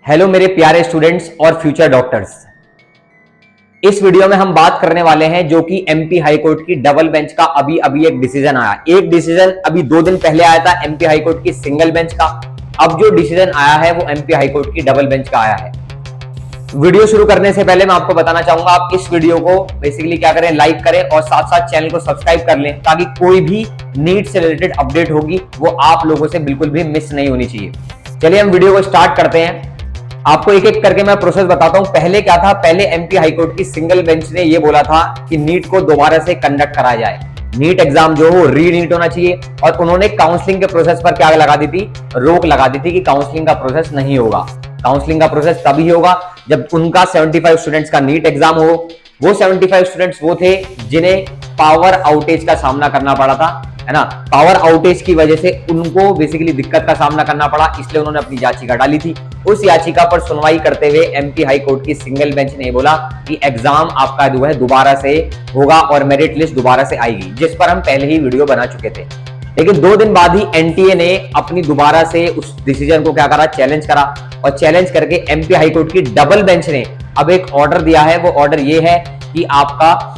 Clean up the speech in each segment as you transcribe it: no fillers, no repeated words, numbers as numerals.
Hello मेरे प्यारे students और फ्यूचर डॉक्टर्स। इस वीडियो में हम बात करने वाले हैं जो कि एमपी हाई कोर्ट की डबल बेंच का अभी अभी एक डिसीजन आया। एक डिसीजन अभी 2 दिन पहले आया था एमपी हाई कोर्ट की सिंगल बेंच का। अब जो डिसीजन आया है वो एमपी हाई कोर्ट की डबल बेंच का आया है। वीडियो शुरू करने से पहले मैं आपको बताना चाहूंगा, आप इस वीडियो को बेसिकली क्या करें, लाइक करें और साथ साथ चैनल को सब्सक्राइब कर लें ताकि कोई भी नीट से रिलेटेड अपडेट होगी वो आप लोगों से बिल्कुल भी मिस नहीं होनी चाहिए। चलिए हम वीडियो को स्टार्ट करते हैं। आपको एक एक करके मैं प्रोसेस बताता हूं। पहले क्या था, पहले एमपी हाई कोर्ट की सिंगल बेंच ने यह बोला था कि नीट को दोबारा से कंडक्ट कराया जाए, नीट एग्जाम जो हो री नीट होना चाहिए। और उन्होंने काउंसलिंग के प्रोसेस पर क्या लगा दी थी, रोक लगा दी थी कि काउंसलिंग का प्रोसेस नहीं होगा। काउंसलिंग का प्रोसेस तभी होगा जब उनका 75 स्टूडेंट्स का नीट एग्जाम हो। वो 75 स्टूडेंट्स वो थे जिन्हें पावर आउटेज का सामना करना पड़ा था, है ना। पावर आउटेज की वजह से उनको बेसिकली दिक्कत का सामना करना पड़ा, इसलिए उन्होंने अपनी याचिका डाली थी। उस याचिका पर सुनवाई करते हुए एमपी हाई कोर्ट की सिंगल बेंच ने बोला कि एग्जाम आपका जो है दोबारा से होगा और मेरिट लिस्ट दोबारा से आएगी, जिस पर हम पहले ही वीडियो बना चुके थे। लेकिन 2 दिन बाद ही एनटीए ने अपनी दोबारा से उस डिसीजन को क्या करा, चैलेंज करा। और चैलेंज करके एमपी हाई कोर्ट की डबल बेंच ने अब एक ऑर्डर दिया है। वो ऑर्डर ये है कि आपका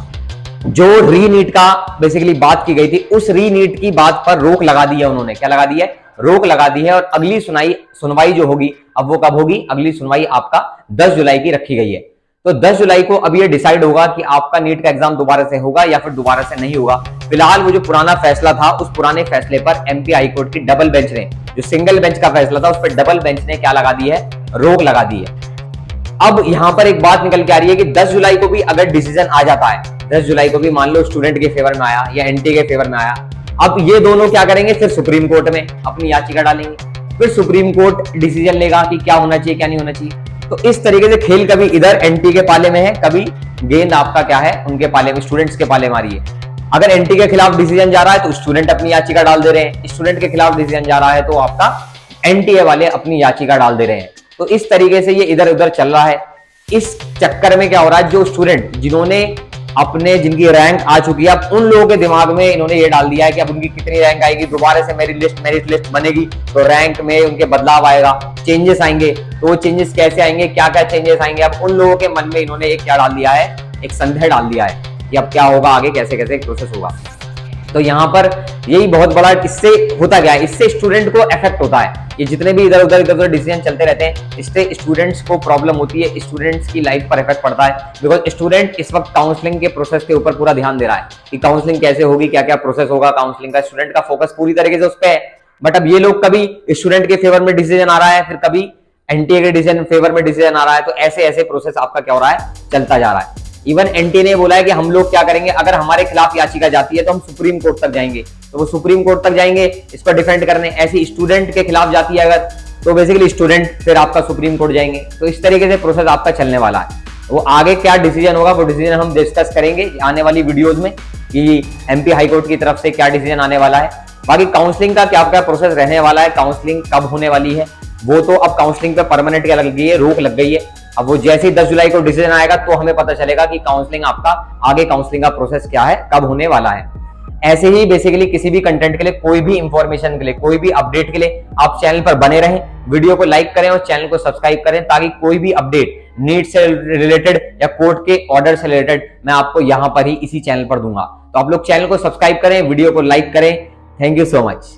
जो री नीट का बेसिकली बात की गई थी, उस री नीट की बात पर रोक लगा दी है। उन्होंने क्या लगा दी है, रोक लगा दी है। और अगली सुनवाई जो होगी, अब वो कब होगी, अगली सुनवाई आपका 10 जुलाई की रखी गई है। तो 10 जुलाई को अब ये डिसाइड होगा कि आपका नीट का एग्जाम दोबारा से होगा या फिर दोबारा से नहीं होगा। फिलहाल वो जो पुराना फैसला था, उस पुराने फैसले पर एमपी हाई कोर्ट की डबल बेंच ने, जो सिंगल बेंच का फैसला था, उस पर डबल बेंच ने क्या लगा दी है, रोक लगा दी है। अब यहां पर एक बात निकल के आ रही है कि 10 जुलाई को भी अगर डिसीजन आ जाता है, 10 जुलाई को भी मान लो स्टूडेंट के फेवर में आया या एनटी के फेवर में आया, अब ये दोनों क्या करेंगे, फिर सुप्रीम कोर्ट में अपनी याचिका डालेंगे। फिर सुप्रीम कोर्ट डिसीजन लेगा कि क्या होना चाहिए क्या नहीं होना चाहिए। तो इस तरीके से खेल कभी इधर एनटी के पाले में है, कभी गेंद आपका क्या है, उनके पाले में, स्टूडेंट्स के पाले मारी है। अगर एनटी के खिलाफ डिसीजन जा रहा है तो स्टूडेंट अपनी याचिका डाल दे रहे हैं, स्टूडेंट के खिलाफ डिसीजन जा रहा है तो आपका एनटीए वाले अपनी याचिका डाल दे रहे हैं। तो इस तरीके से ये इधर उधर चल रहा है। इस चक्कर में क्या हो रहा है, जो स्टूडेंट जिनकी रैंक आ चुकी है, अब उन लोगों के दिमाग में इन्होंने ये डाल दिया है कि अब उनकी कितनी रैंक आएगी, दोबारा से मेरिट लिस्ट बनेगी तो रैंक में उनके बदलाव आएगा, चेंजेस आएंगे। तो वो चेंजेस कैसे आएंगे, क्या क्या चेंजेस आएंगे, अब उन लोगों के मन में इन्होंने एक क्या डाल दिया है, एक संदेह डाल दिया है कि अब क्या होगा आगे, कैसे कैसे प्रोसेस होगा। तो यहाँ पर यही बहुत बड़ा, इससे होता क्या है, इससे स्टूडेंट को इफेक्ट होता है। ये जितने भी इधर उधर डिसीजन चलते रहते हैं, इससे स्टूडेंट्स को प्रॉब्लम होती है, स्टूडेंट्स की लाइफ पर इफेक्ट पड़ता है। बिकॉज स्टूडेंट इस वक्त काउंसलिंग के प्रोसेस के ऊपर पूरा ध्यान दे रहा है कि काउंसलिंग कैसे होगी, क्या क्या प्रोसेस होगा काउंसलिंग का। स्टूडेंट का फोकस पूरी तरीके से उस पर है। बट अब ये लोग, कभी स्टूडेंट के फेवर में डिसीजन आ रहा है, फिर कभी एनटीए के डिसीजन फेवर में डिसीजन आ रहा है। तो ऐसे ऐसे प्रोसेस आपका क्या हो रहा है, चलता जा रहा है। इवन एनटीए ने बोला है कि हम लोग क्या करेंगे, अगर हमारे खिलाफ याचिका जाती है तो हम सुप्रीम कोर्ट तक जाएंगे। तो वो सुप्रीम कोर्ट तक जाएंगे इसको डिफेंड करने। ऐसी स्टूडेंट के खिलाफ जाती है अगर, तो बेसिकली स्टूडेंट फिर आपका सुप्रीम कोर्ट जाएंगे। तो इस तरीके से प्रोसेस आपका चलने वाला है। वो आगे क्या डिसीजन होगा, वो डिसीजन हम डिस्कस करेंगे आने वाली वीडियोज में कि एमपी हाई कोर्ट की तरफ से क्या डिसीजन आने वाला है। बाकी काउंसलिंग का क्या क्या प्रोसेस रहने वाला है, काउंसलिंग कब होने वाली है, वो तो अब काउंसलिंग पे परमानेंट क्या लग गई है, रोक लग गई है। अब वो जैसे ही 10 जुलाई को डिसीजन आएगा तो हमें पता चलेगा कि काउंसलिंग आपका, आगे काउंसलिंग का प्रोसेस क्या है, कब होने वाला है। ऐसे ही बेसिकली किसी भी कंटेंट के लिए, कोई भी इंफॉर्मेशन के लिए, कोई भी अपडेट के लिए आप चैनल पर बने रहें, वीडियो को लाइक करें और चैनल को सब्सक्राइब करें ताकि कोई भी अपडेट नीट से रिलेटेड या कोर्ट के ऑर्डर से रिलेटेड मैं आपको यहां पर ही इसी चैनल पर दूंगा। तो आप लोग चैनल को सब्सक्राइब करें, वीडियो को लाइक करें। Thank you so much.